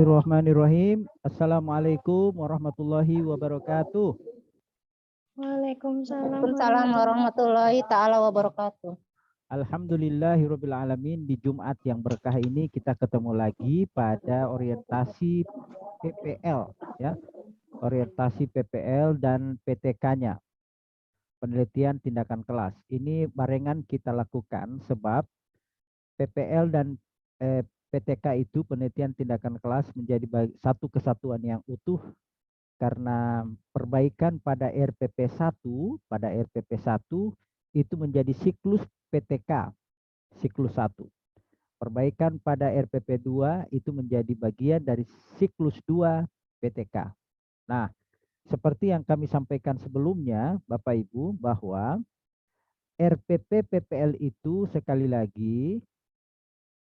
Bismillahirrahmanirrahim. Assalamualaikum warahmatullahi wabarakatuh. Waalaikumsalam Waalaikumsalam warahmatullahi taala wabarakatuh. Alhamdulillahirabbil alamin. Di Jumat yang berkah ini kita ketemu lagi pada orientasi PPL ya. Orientasi PPL dan PTK-nya. Penelitian tindakan kelas. Ini barengan kita lakukan sebab PPL dan PTK itu penelitian tindakan kelas menjadi satu kesatuan yang utuh karena perbaikan pada RPP 1 itu menjadi siklus PTK siklus 1. Perbaikan pada RPP 2 itu menjadi bagian dari siklus 2 PTK. Nah, seperti yang kami sampaikan sebelumnya Bapak Ibu bahwa RPP PPL itu sekali lagi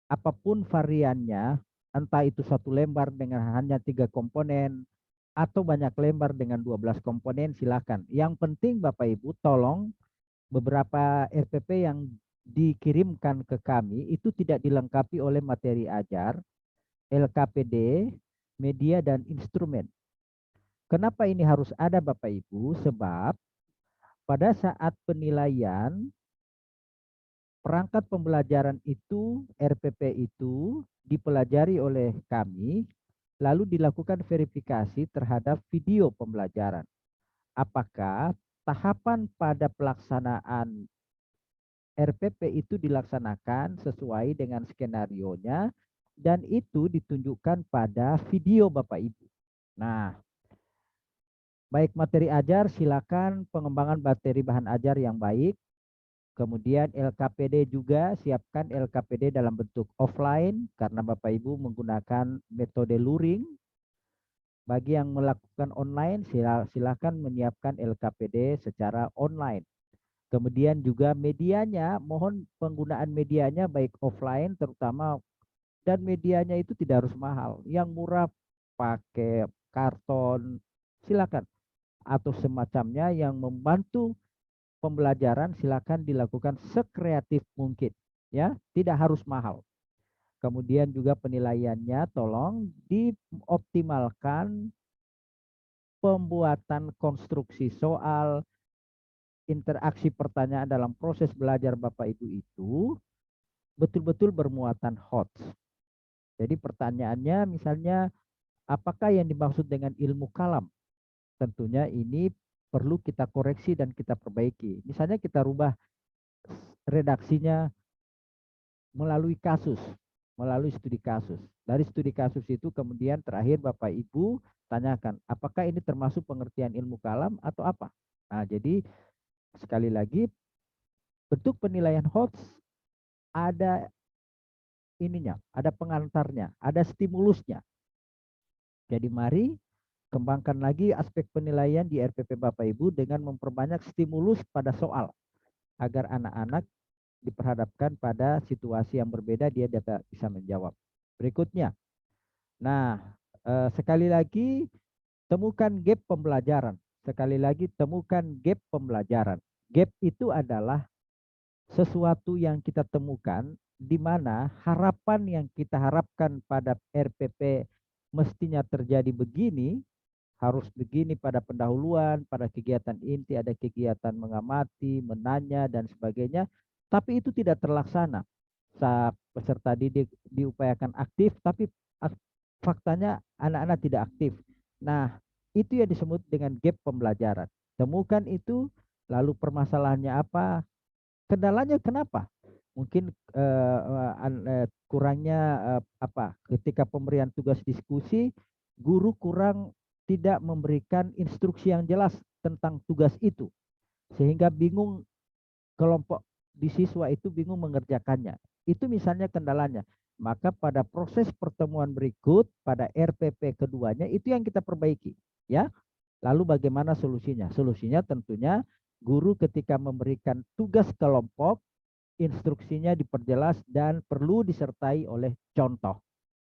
apapun variannya, entah itu satu lembar dengan hanya 3 komponen atau banyak lembar dengan 12 komponen, silakan. Yang penting Bapak Ibu tolong beberapa RPP yang dikirimkan ke kami itu tidak dilengkapi oleh materi ajar, LKPD, media dan instrumen. Kenapa ini harus ada Bapak Ibu? Sebab pada saat penilaian perangkat pembelajaran itu, RPP itu dipelajari oleh kami, lalu dilakukan verifikasi terhadap video pembelajaran. Apakah tahapan pada pelaksanaan RPP itu dilaksanakan sesuai dengan skenarionya dan itu ditunjukkan pada video Bapak Ibu. Nah, baik materi ajar silakan pengembangan materi bahan ajar yang baik. Kemudian LKPD juga siapkan LKPD dalam bentuk offline karena Bapak Ibu menggunakan metode luring. Bagi yang melakukan online silakan menyiapkan LKPD secara online. Kemudian juga medianya, mohon penggunaan medianya baik offline terutama dan medianya itu tidak harus mahal. Yang murah pakai karton silakan atau semacamnya yang membantu pembelajaran silakan dilakukan sekreatif mungkin ya, tidak harus mahal. Kemudian juga penilaiannya tolong dioptimalkan pembuatan konstruksi soal, interaksi pertanyaan dalam proses belajar Bapak Ibu itu betul-betul bermuatan hot. Jadi pertanyaannya misalnya apakah yang dimaksud dengan ilmu kalam? Tentunya ini perlu kita koreksi dan kita perbaiki. Misalnya kita rubah redaksinya melalui kasus, melalui studi kasus. Dari studi kasus itu kemudian terakhir Bapak Ibu tanyakan, apakah ini termasuk pengertian ilmu kalam atau apa? Nah, jadi sekali lagi bentuk penilaian HOTS ada ininya, ada pengantarnya, ada stimulusnya. Jadi mari kembangkan lagi aspek penilaian di RPP Bapak Ibu dengan memperbanyak stimulus pada soal agar anak-anak diperhadapkan pada situasi yang berbeda dia dapat bisa menjawab. Berikutnya, nah sekali lagi temukan gap pembelajaran. Sekali lagi temukan gap pembelajaran. Gap itu adalah sesuatu yang kita temukan di mana harapan yang kita harapkan pada RPP mestinya terjadi begini, harus begini pada pendahuluan, pada kegiatan inti, ada kegiatan mengamati, menanya, dan sebagainya. Tapi itu tidak terlaksana. Saat peserta didik diupayakan aktif, tapi faktanya anak-anak tidak aktif. Nah, itu yang disebut dengan gap pembelajaran. Temukan itu, lalu permasalahannya apa, kendalanya kenapa? Mungkin kurangnya apa? Ketika pemberian tugas diskusi, guru kurang tidak memberikan instruksi yang jelas tentang tugas itu. Sehingga bingung kelompok di siswa itu bingung mengerjakannya. Itu misalnya kendalanya. Maka pada proses pertemuan berikut, pada RPP keduanya, itu yang kita perbaiki. Ya. Lalu bagaimana solusinya? Solusinya tentunya guru ketika memberikan tugas kelompok, instruksinya diperjelas dan perlu disertai oleh contoh.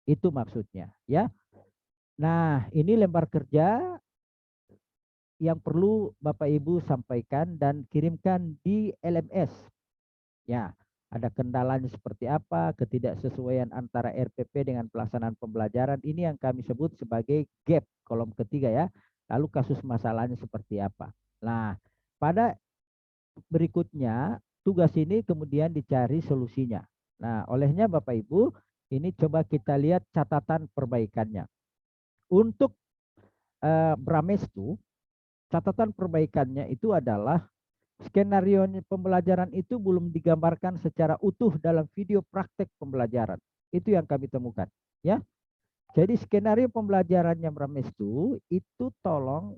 Itu maksudnya. Ya. Nah, ini lembar kerja yang perlu Bapak Ibu sampaikan dan kirimkan di LMS. Ya, ada kendalanya seperti apa, ketidaksesuaian antara RPP dengan pelaksanaan pembelajaran. Ini yang kami sebut sebagai gap, kolom ketiga ya. Lalu kasus masalahnya seperti apa. Nah, pada berikutnya, tugas ini kemudian dicari solusinya. Nah, olehnya Bapak Ibu, ini coba kita lihat catatan perbaikannya. Untuk Bramestu, catatan perbaikannya itu adalah skenario pembelajaran itu belum digambarkan secara utuh dalam video praktek pembelajaran. Itu yang kami temukan. Ya, jadi skenario pembelajarannya Bramestu itu tolong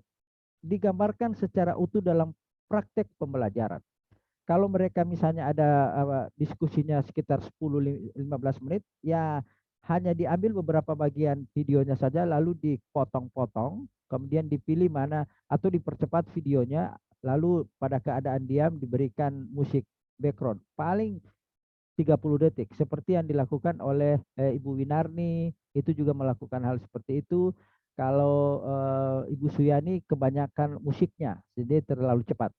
digambarkan secara utuh dalam praktek pembelajaran. Kalau mereka misalnya ada diskusinya sekitar 10-15 menit, ya hanya diambil beberapa bagian videonya saja, lalu dipotong-potong, kemudian dipilih mana atau dipercepat videonya, lalu pada keadaan diam diberikan musik background. Paling 30 detik, seperti yang dilakukan oleh Ibu Winarni, itu juga melakukan hal seperti itu. Kalau Ibu Suyani kebanyakan musiknya, jadi terlalu cepat.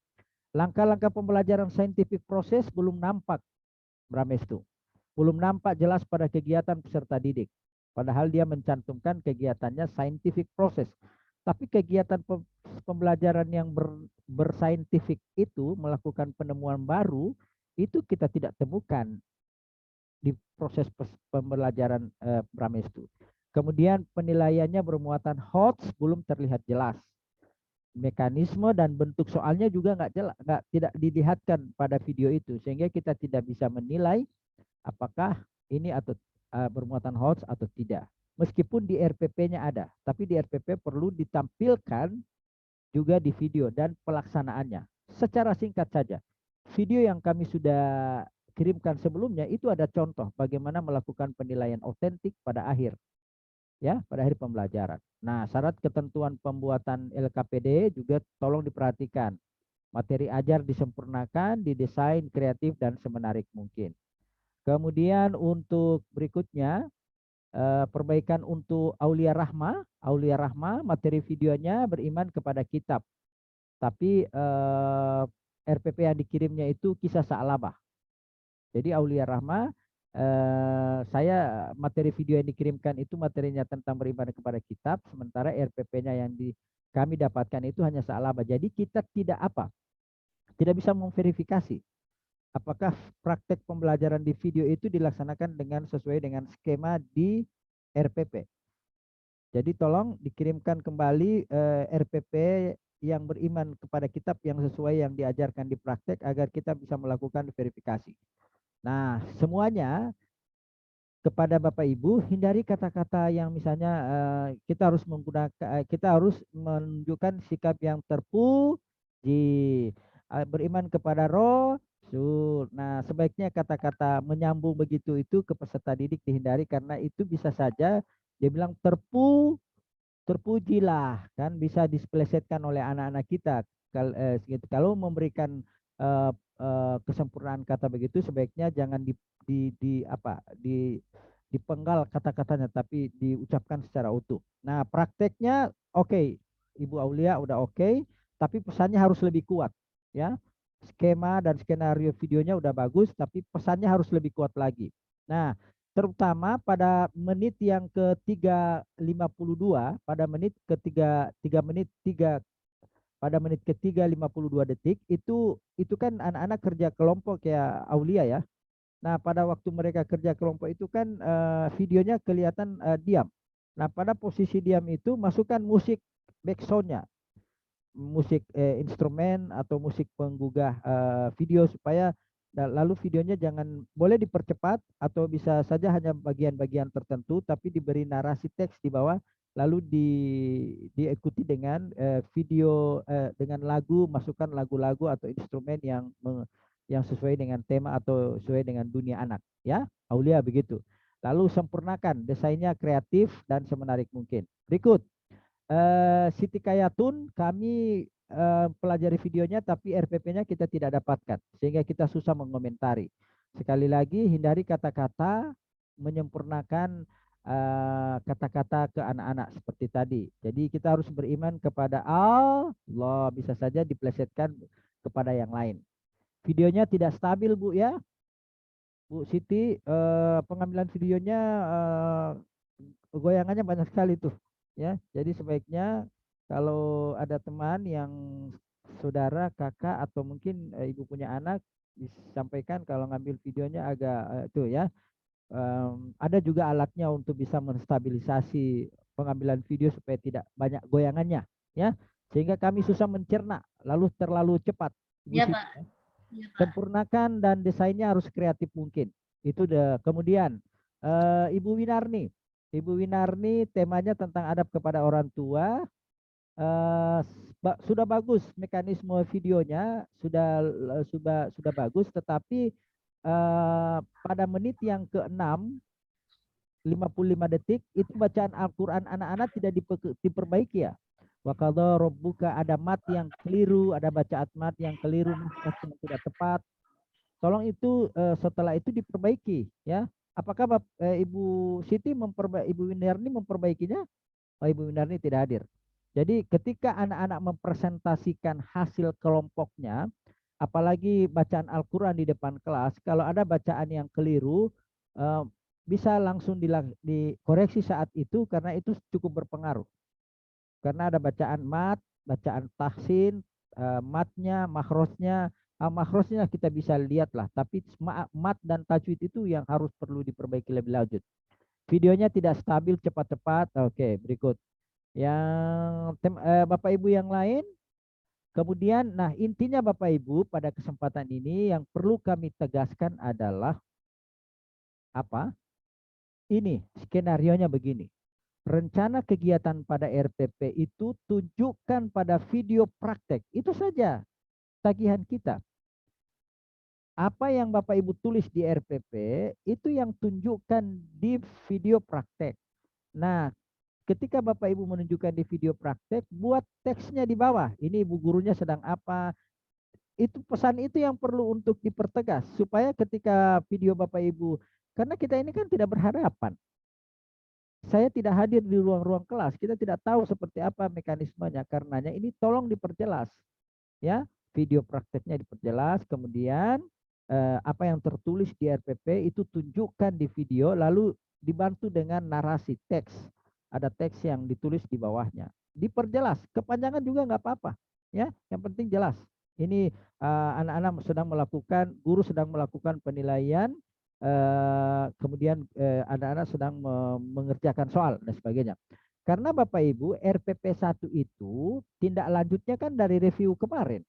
Langkah-langkah pembelajaran scientific proses belum nampak, Bramestu. Belum nampak jelas pada kegiatan peserta didik. Padahal dia mencantumkan kegiatannya scientific process. Tapi kegiatan pembelajaran yang bersaintifik itu, melakukan penemuan baru, itu kita tidak temukan di proses pembelajaran Bramestu. Kemudian penilaiannya bermuatan HOTS belum terlihat jelas. Mekanisme dan bentuk soalnya juga nggak jelas, tidak dilihatkan pada video itu, sehingga kita tidak bisa menilai apakah ini atau bermuatan hoax atau tidak. Meskipun di RPP-nya ada, tapi di RPP perlu ditampilkan juga di video dan pelaksanaannya. Secara singkat saja, video yang kami sudah kirimkan sebelumnya itu ada contoh bagaimana melakukan penilaian otentik pada akhir, ya, pada akhir pembelajaran. Nah, syarat ketentuan pembuatan LKPD juga tolong diperhatikan. Materi ajar disempurnakan, didesain kreatif dan semenarik mungkin. Kemudian untuk berikutnya, perbaikan untuk Aulia Rahma. Aulia Rahma, materi videonya beriman kepada kitab. Tapi RPP yang dikirimnya itu kisah Sa'labah. Jadi Aulia Rahma, saya materi video yang dikirimkan itu materinya tentang beriman kepada kitab, sementara RPP-nya yang kami dapatkan itu hanya Sa'labah. Jadi kita tidak bisa memverifikasi apakah praktek pembelajaran di video itu dilaksanakan sesuai dengan skema di RPP. Jadi tolong dikirimkan kembali RPP yang beriman kepada kitab yang sesuai yang diajarkan di praktek agar kita bisa melakukan verifikasi. Nah, semuanya kepada Bapak Ibu, hindari kata-kata yang misalnya kita harus menunjukkan sikap yang terpuji, beriman kepada roh. Nah, sebaiknya kata-kata menyambung begitu itu ke peserta didik dihindari, karena itu bisa saja dia bilang terpujilah, kan bisa dispelesetkan oleh anak-anak kita. Kalau memberikan kesempurnaan kata begitu, sebaiknya jangan dipenggal kata-katanya, tapi diucapkan secara utuh. Nah, prakteknya oke, Ibu Aulia udah oke, tapi pesannya harus lebih kuat, ya. Skema dan skenario videonya udah bagus, tapi pesannya harus lebih kuat lagi. Nah, terutama pada menit yang ke-3:52, pada menit ke-3:52 itu kan anak-anak kerja kelompok ya Aulia ya. Nah, pada waktu mereka kerja kelompok itu kan videonya kelihatan diam. Nah, pada posisi diam itu masukkan musik backsoundnya, musik instrumen atau musik penggugah video, supaya lalu videonya jangan boleh dipercepat atau bisa saja hanya bagian-bagian tertentu, tapi diberi narasi teks di bawah, lalu diikuti dengan video dengan lagu, masukkan lagu-lagu atau instrumen yang sesuai dengan tema atau sesuai dengan dunia anak, ya Aulia begitu. Lalu sempurnakan desainnya kreatif dan semenarik mungkin. Berikut Siti Kayatun, kami pelajari videonya tapi RPP-nya kita tidak dapatkan, sehingga kita susah mengomentari. Sekali lagi, hindari kata-kata menyempurnakan kata-kata ke anak-anak seperti tadi. Jadi kita harus beriman kepada Allah, bisa saja diplesetkan kepada yang lain. Videonya tidak stabil, Bu, ya. Bu Siti, pengambilan videonya goyangannya banyak sekali tuh, ya. Jadi sebaiknya kalau ada teman yang saudara, kakak, atau mungkin ibu punya anak, disampaikan kalau ngambil videonya agak tuh ya. Ada juga alatnya untuk bisa menstabilisasi pengambilan video supaya tidak banyak goyangannya, ya. Sehingga kami susah mencerna, lalu terlalu cepat. Ibu Iya, Siti, Pak. Iya, Pak. sempurnakan dan desainnya harus kreatif mungkin. Itu deh. Kemudian Ibu Winarni. Ibu Winarni temanya tentang adab kepada orang tua. Sudah bagus mekanisme videonya, sudah bagus, tetapi pada menit yang ke-6 55 detik itu bacaan Al-Quran anak-anak tidak diperbaiki ya. Wa qadha rabbuka, ada mat yang keliru, ada bacaan mat yang keliru, yang tidak tepat. Tolong itu setelah itu diperbaiki ya. Apakah Ibu Siti Ibu Winarni memperbaikinya? Oh, Ibu Winarni tidak hadir. Jadi ketika anak-anak mempresentasikan hasil kelompoknya, apalagi bacaan Al-Quran di depan kelas, kalau ada bacaan yang keliru, eh, bisa langsung dikoreksi saat itu karena itu cukup berpengaruh. Karena ada bacaan mat, bacaan tahsin, matnya, makrosnya. Makrosnya kita bisa lihat lah, tapi mat dan tajwid itu yang harus perlu diperbaiki lebih lanjut. Videonya tidak stabil, cepat-cepat. Oke, berikut. Yang Bapak Ibu yang lain, kemudian, nah intinya Bapak Ibu pada kesempatan ini yang perlu kami tegaskan adalah apa? Ini skenarionya begini. Rencana kegiatan pada RPP itu tunjukkan pada video praktek. Itu saja tagihan kita. Apa yang Bapak Ibu tulis di RPP itu yang tunjukkan di video praktek. Nah, ketika Bapak Ibu menunjukkan di video praktek, buat teksnya di bawah. Ini ibu gurunya sedang apa? Itu pesan itu yang perlu untuk dipertegas supaya ketika video Bapak Ibu, karena kita ini kan tidak berhadapan. Saya tidak hadir di ruang-ruang kelas, kita tidak tahu seperti apa mekanismenya. Karenanya ini tolong diperjelas, ya. Video prakteknya diperjelas, kemudian apa yang tertulis di RPP itu tunjukkan di video, lalu dibantu dengan narasi teks. Ada teks yang ditulis di bawahnya. Diperjelas, kepanjangan juga nggak apa-apa, ya. Yang penting jelas. Ini anak-anak sedang melakukan, guru sedang melakukan penilaian, kemudian anak-anak sedang mengerjakan soal dan sebagainya. Karena Bapak Ibu RPP 1 itu tindak lanjutnya kan dari review kemarin.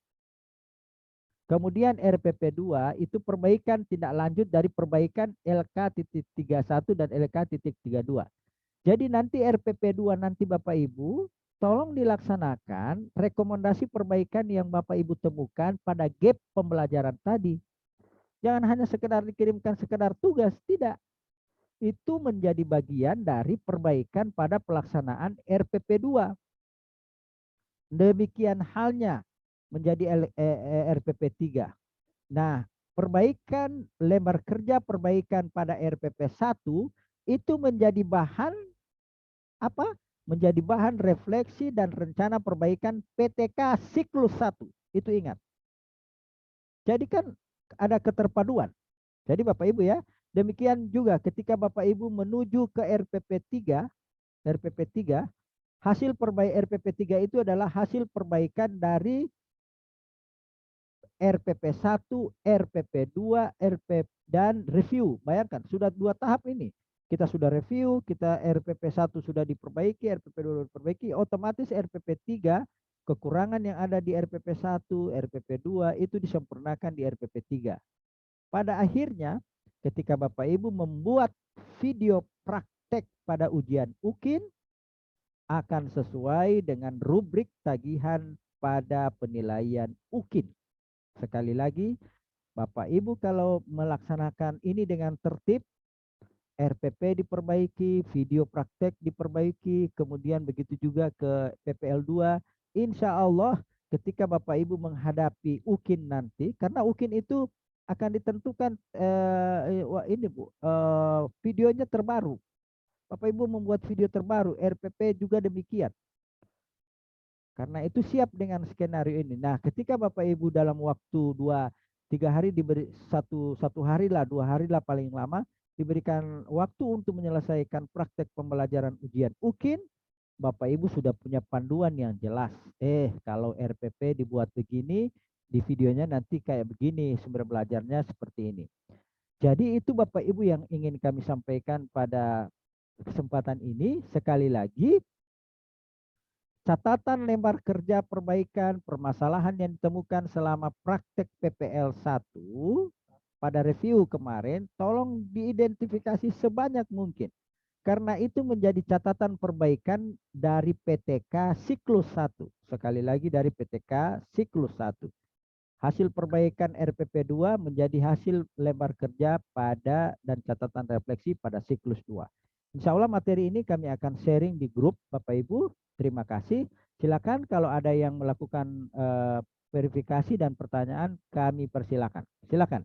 Kemudian RPP 2 itu perbaikan tindak lanjut dari perbaikan LK.31 dan LK.32. Jadi nanti RPP 2 nanti Bapak Ibu tolong dilaksanakan rekomendasi perbaikan yang Bapak Ibu temukan pada gap pembelajaran tadi. Jangan hanya sekedar dikirimkan sekedar tugas, tidak. Itu menjadi bagian dari perbaikan pada pelaksanaan RPP 2. Demikian halnya menjadi RPP 3. Nah, perbaikan lembar kerja perbaikan pada RPP 1 itu menjadi bahan apa? Menjadi bahan refleksi dan rencana perbaikan PTK siklus 1. Itu ingat. Jadi kan ada keterpaduan. Jadi Bapak Ibu ya, demikian juga ketika Bapak Ibu menuju ke RPP 3, hasil perbaikan RPP 3 itu adalah hasil perbaikan dari RPP 1, RPP 2, RPP dan review. Bayangkan sudah 2 tahap ini. Kita sudah review, kita RPP 1 sudah diperbaiki, RPP 2 diperbaiki, otomatis RPP 3 kekurangan yang ada di RPP 1, RPP 2 itu disempurnakan di RPP 3. Pada akhirnya ketika Bapak Ibu membuat video praktek pada ujian UKIN akan sesuai dengan rubrik tagihan pada penilaian UKIN. Sekali lagi, Bapak Ibu kalau melaksanakan ini dengan tertib, RPP diperbaiki, video praktek diperbaiki, kemudian begitu juga ke PPL 2, insya Allah ketika Bapak Ibu menghadapi UKIN nanti, karena UKIN itu akan ditentukan ini Bu, videonya terbaru. Bapak Ibu membuat video terbaru, RPP juga demikian. Karena itu siap dengan skenario ini. Nah, ketika Bapak Ibu dalam waktu 2 3 hari diberi satu hari lah, 2 hari lah paling lama, diberikan waktu untuk menyelesaikan praktek pembelajaran ujian UKIN, Bapak Ibu sudah punya panduan yang jelas. Kalau RPP dibuat begini, di videonya nanti kayak begini, sumber belajarnya seperti ini. Jadi itu Bapak Ibu yang ingin kami sampaikan pada kesempatan ini. Sekali lagi, catatan lembar kerja perbaikan permasalahan yang ditemukan selama praktek PPL 1 pada review kemarin, tolong diidentifikasi sebanyak mungkin. Karena itu menjadi catatan perbaikan dari PTK siklus 1. Sekali lagi dari PTK siklus 1. Hasil perbaikan RPP 2 menjadi hasil lembar kerja pada dan catatan refleksi pada siklus 2. Insya Allah materi ini kami akan sharing di grup Bapak Ibu. Terima kasih. Silakan kalau ada yang melakukan verifikasi dan pertanyaan kami persilakan. Silakan.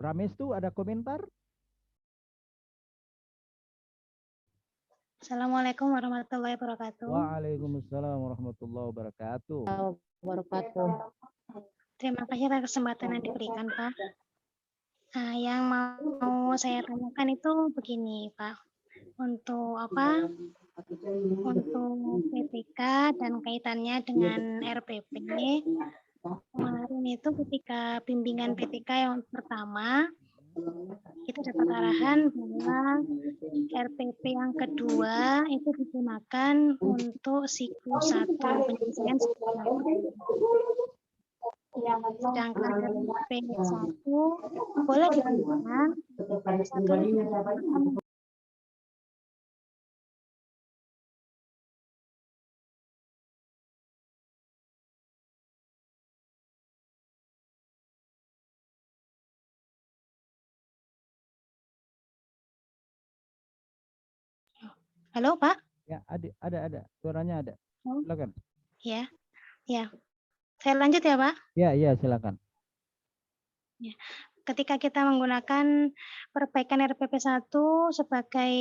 Ramestu ada komentar? Assalamualaikum warahmatullahi wabarakatuh. Waalaikumsalam warahmatullahi wabarakatuh. Terima kasih atas kesempatan yang diberikan, Pak. Nah, yang mau saya tanyakan itu begini, Pak. Untuk apa? Untuk PTK dan kaitannya dengan RPP. Kemarin itu ketika bimbingan PTK yang pertama, kita dapat arahan bahwa RPP yang kedua itu digunakan untuk siklus 1, penyelesaian siklus 1. Sedangkan RPP 1 boleh digunakan satu. Halo, Pak? Ya, ada. Suaranya ada. Silakan. Ya. Saya lanjut ya, Pak? Ya, silakan. Ya. Ketika kita menggunakan perbaikan RPP 1 sebagai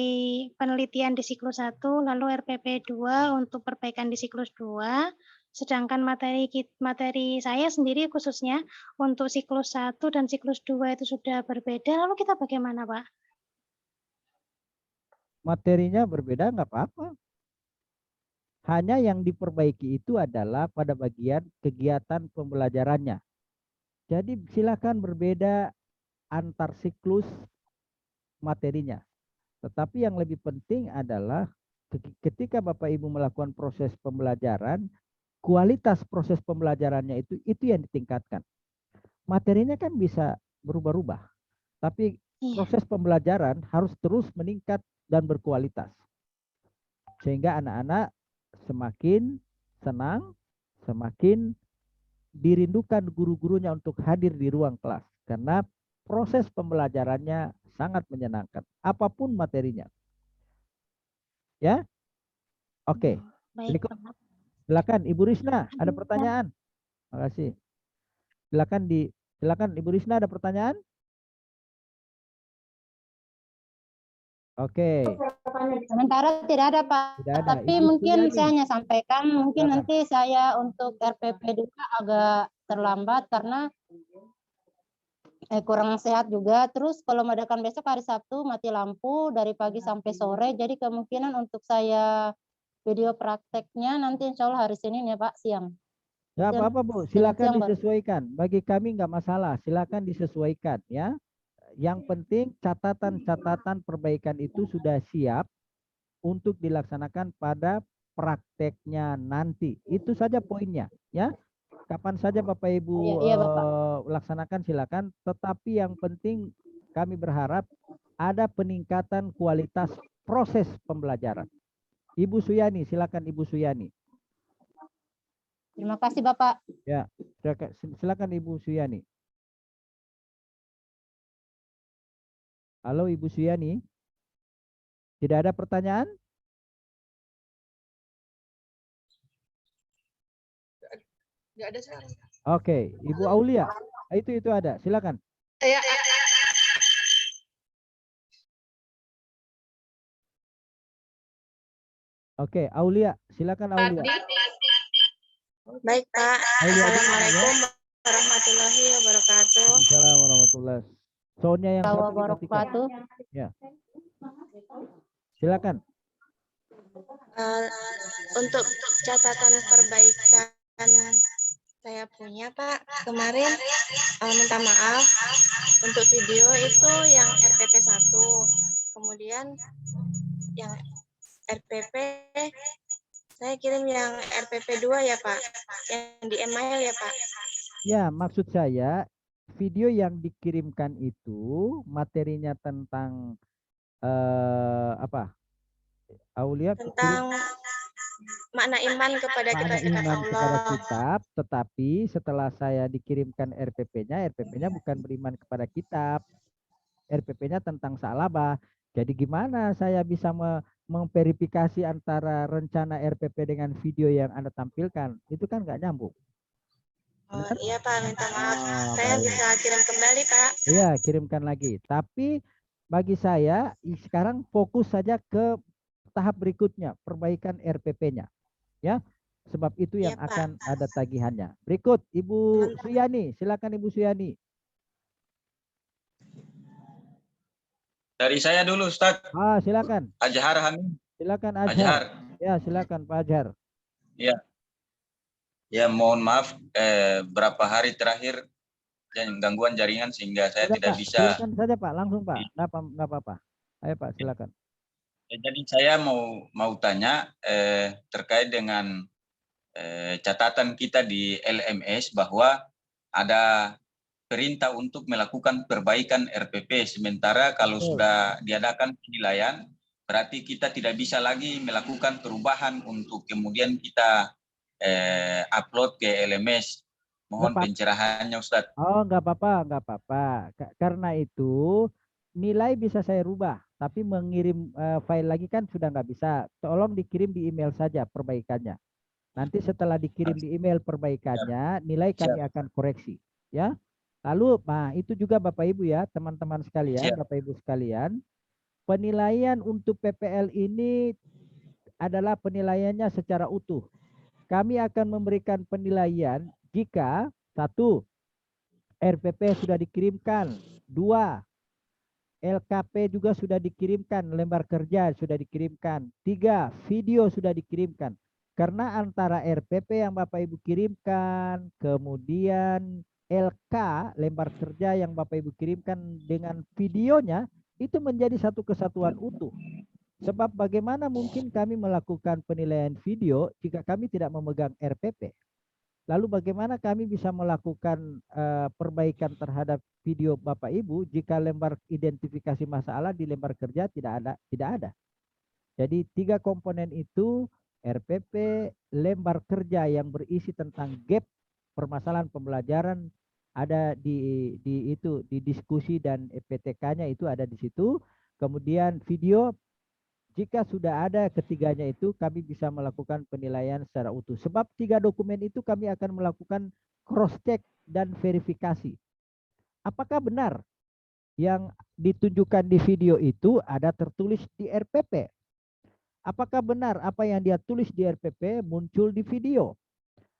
penelitian di siklus 1, lalu RPP 2 untuk perbaikan di siklus 2, sedangkan materi saya sendiri khususnya untuk siklus 1 dan siklus 2 itu sudah berbeda, lalu kita bagaimana, Pak? Materinya berbeda nggak apa-apa. Hanya yang diperbaiki itu adalah pada bagian kegiatan pembelajarannya. Jadi silakan berbeda antar siklus materinya. Tetapi yang lebih penting adalah ketika Bapak Ibu melakukan proses pembelajaran, kualitas proses pembelajarannya itu yang ditingkatkan. Materinya kan bisa berubah-ubah, tapi proses pembelajaran harus terus meningkat dan berkualitas. Sehingga anak-anak semakin senang, semakin dirindukan guru-gurunya untuk hadir di ruang kelas. Karena proses pembelajarannya sangat menyenangkan, apapun materinya. Ya, oke. Baik, Silakan Ibu Risna, ada pertanyaan? Terima kasih. Silakan Ibu Risna, ada pertanyaan? Oke. Sementara tidak ada, Pak. Tidak ada. Tapi Ibu mungkin Suyani. saya hanya sampaikan, mungkin Silakan. nanti saya untuk RPP juga agak terlambat karena kurang sehat juga. Terus kalau mengadakan besok hari Sabtu mati lampu dari pagi sampai sore. Jadi kemungkinan untuk saya video prakteknya nanti insya Allah hari Senin ya Pak, siang. Ya apa-apa Bu, silakan disesuaikan. Bagi kami nggak masalah, silakan disesuaikan ya. Yang penting catatan-catatan perbaikan itu sudah siap untuk dilaksanakan pada prakteknya nanti. Itu saja poinnya ya. Kapan saja Bapak Ibu laksanakan silakan, tetapi yang penting kami berharap ada peningkatan kualitas proses pembelajaran. Ibu Suyani, silakan Ibu Suyani. Terima kasih Bapak. Ya, silakan Ibu Suyani. Halo Ibu Suyani. Tidak ada pertanyaan? Nggak ada suara. Oke, Ibu Aulia. Itu ada. Silakan. Oke, Aulia, silakan Aulia. Baik, Pak. Ayo lihat dulu, Pak, ya. Assalamualaikum warahmatullahi wabarakatuh. Waalaikumsalam warahmatullahi. Soundnya yang satu dimatikan. Wabarakatuh. Ya, silakan. Eh, untuk catatan perbaikan saya punya, Pak, kemarin minta maaf untuk video itu yang RPP 1, kemudian yang RPP saya kirim yang RPP 2 ya, Pak, yang di email ya, Pak. Ya, maksud saya video yang dikirimkan itu materinya tentang apa? Aulia Tentang makna iman kepada makna kitab-kitab iman kepada Allah. kitab, tetapi setelah saya dikirimkan RPP-nya bukan beriman kepada kitab. RPP-nya tentang salabah. Jadi gimana saya bisa memverifikasi antara rencana RPP dengan video yang Anda tampilkan? Itu kan nggak nyambung. Oh, iya, Pak, minta maaf. Oh, Saya baik. bisa kirim kembali, Pak. Iya, kirimkan lagi. Tapi bagi saya sekarang fokus saja ke tahap berikutnya, perbaikan RPP-nya. Ya, sebab itu yang Iya, Pak. akan ada tagihannya. Berikut Ibu Suyani, silakan Ibu Suyani. Dari saya dulu, Ustaz. Silakan. Ajhar Hamid. Silakan Ajhar. Ajhar. Ya, silakan Pak Ajhar. Ya. Ya, mohon maaf berapa hari terakhir gangguan jaringan sehingga saya Sudah, tidak Pak. bisa. Silakan saja Pak, langsung Pak. Nggak apa-apa. Ayo Pak, silakan. Jadi saya mau tanya terkait dengan catatan kita di LMS bahwa ada perintah untuk melakukan perbaikan RPP. Sementara kalau sudah diadakan penilaian, berarti kita tidak bisa lagi melakukan perubahan untuk kemudian kita upload ke LMS. Mohon pencerahannya, Ustadz. Oh, nggak apa-apa. Karena itu nilai bisa saya rubah, tapi mengirim file lagi kan sudah nggak bisa. Tolong dikirim di email saja perbaikannya. Nanti setelah dikirim di email perbaikannya, nilai kami akan koreksi. Ya. Lalu, nah itu juga Bapak Ibu ya, teman-teman sekalian, Bapak Ibu sekalian, penilaian untuk PPL ini adalah penilaiannya secara utuh. Kami akan memberikan penilaian jika 1. RPP sudah dikirimkan, 2. LKP juga sudah dikirimkan, lembar kerja sudah dikirimkan, 3. Video sudah dikirimkan. Karena antara RPP yang Bapak Ibu kirimkan, kemudian LK, lembar kerja yang Bapak Ibu kirimkan dengan videonya, itu menjadi satu kesatuan utuh. Sebab bagaimana mungkin kami melakukan penilaian video jika kami tidak memegang RPP? Lalu bagaimana kami bisa melakukan perbaikan terhadap video Bapak Ibu jika lembar identifikasi masalah di lembar kerja tidak ada? Jadi 3 komponen itu RPP, lembar kerja yang berisi tentang gap permasalahan pembelajaran ada di diskusi dan EPTK-nya itu ada di situ. Kemudian video. Jika sudah ada ketiganya itu, kami bisa melakukan penilaian secara utuh. Sebab 3 dokumen itu kami akan melakukan cross-check dan verifikasi. Apakah benar yang ditunjukkan di video itu ada tertulis di RPP? Apakah benar apa yang dia tulis di RPP muncul di video?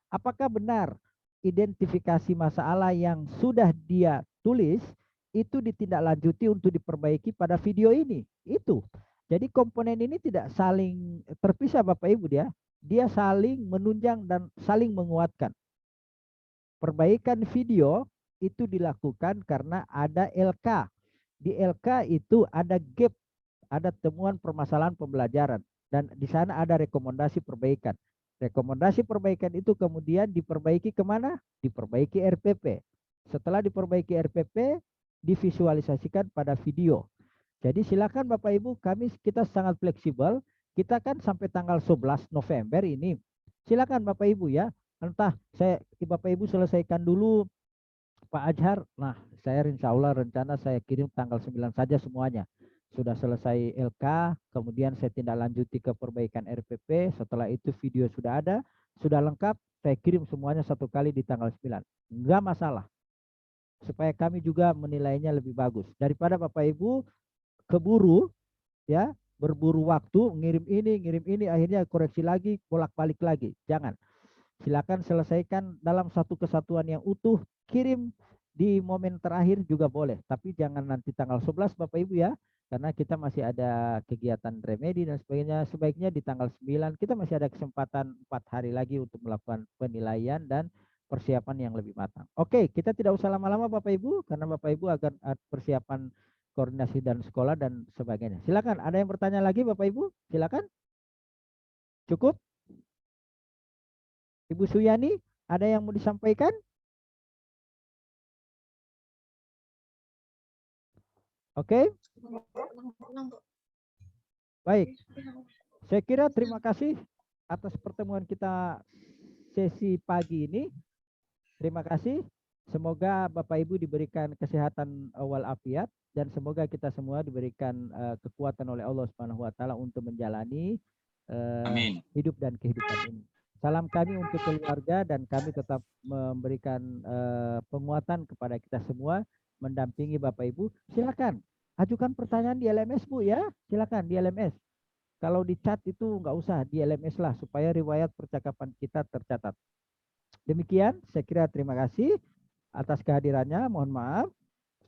Apakah benar identifikasi masalah yang sudah dia tulis itu ditindaklanjuti untuk diperbaiki pada video ini? Itu. Jadi komponen ini tidak saling terpisah Bapak Ibu dia saling menunjang dan saling menguatkan. Perbaikan video itu dilakukan karena ada LK. Di LK itu ada gap, ada temuan permasalahan pembelajaran dan di sana ada rekomendasi perbaikan. Rekomendasi perbaikan itu kemudian diperbaiki kemana? Diperbaiki RPP. Setelah diperbaiki RPP, divisualisasikan pada video. Jadi silakan Bapak Ibu, kita sangat fleksibel. Kita kan sampai tanggal 11 November ini. Silakan Bapak Ibu ya. Entah Bapak Ibu selesaikan dulu Pak Ajhar. Nah, saya insya Allah rencana saya kirim tanggal 9 saja semuanya. Sudah selesai LK, kemudian saya tindak lanjuti ke perbaikan RPP. Setelah itu video sudah ada, sudah lengkap. Saya kirim semuanya satu kali di tanggal 9. Enggak masalah. Supaya kami juga menilainya lebih bagus. Daripada Bapak Ibu keburu ya, berburu waktu ngirim ini akhirnya koreksi lagi bolak-balik lagi. Jangan. Silakan selesaikan dalam satu kesatuan yang utuh, kirim di momen terakhir juga boleh, tapi jangan nanti tanggal 11 Bapak Ibu ya, karena kita masih ada kegiatan remedi dan sebagainya. Sebaiknya di tanggal 9 kita masih ada kesempatan 4 hari lagi untuk melakukan penilaian dan persiapan yang lebih matang. Oke, kita tidak usah lama-lama Bapak Ibu, karena Bapak Ibu akan persiapan koordinasi dan sekolah dan sebagainya. Silakan, ada yang bertanya lagi Bapak Ibu? Silakan. Cukup? Ibu Suyani, ada yang mau disampaikan? Oke, baik. Saya kira terima kasih atas pertemuan kita sesi pagi ini. Terima kasih. Semoga Bapak Ibu diberikan kesehatan walafiat dan semoga kita semua diberikan kekuatan oleh Allah Subhanahu wa taala untuk menjalani Amin. hidup dan kehidupan ini. Salam kami untuk keluarga dan kami tetap memberikan penguatan kepada kita semua, mendampingi Bapak Ibu. Silakan ajukan pertanyaan di LMS Bu ya, silakan di LMS. Kalau di chat itu nggak usah, di LMS lah supaya riwayat percakapan kita tercatat. Demikian, saya kira terima kasih atas kehadirannya. Mohon maaf.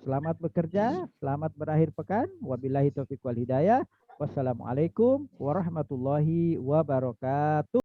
Selamat bekerja, selamat berakhir pekan. Wabillahi taufiq wal hidayah. Wassalamualaikum warahmatullahi wabarakatuh.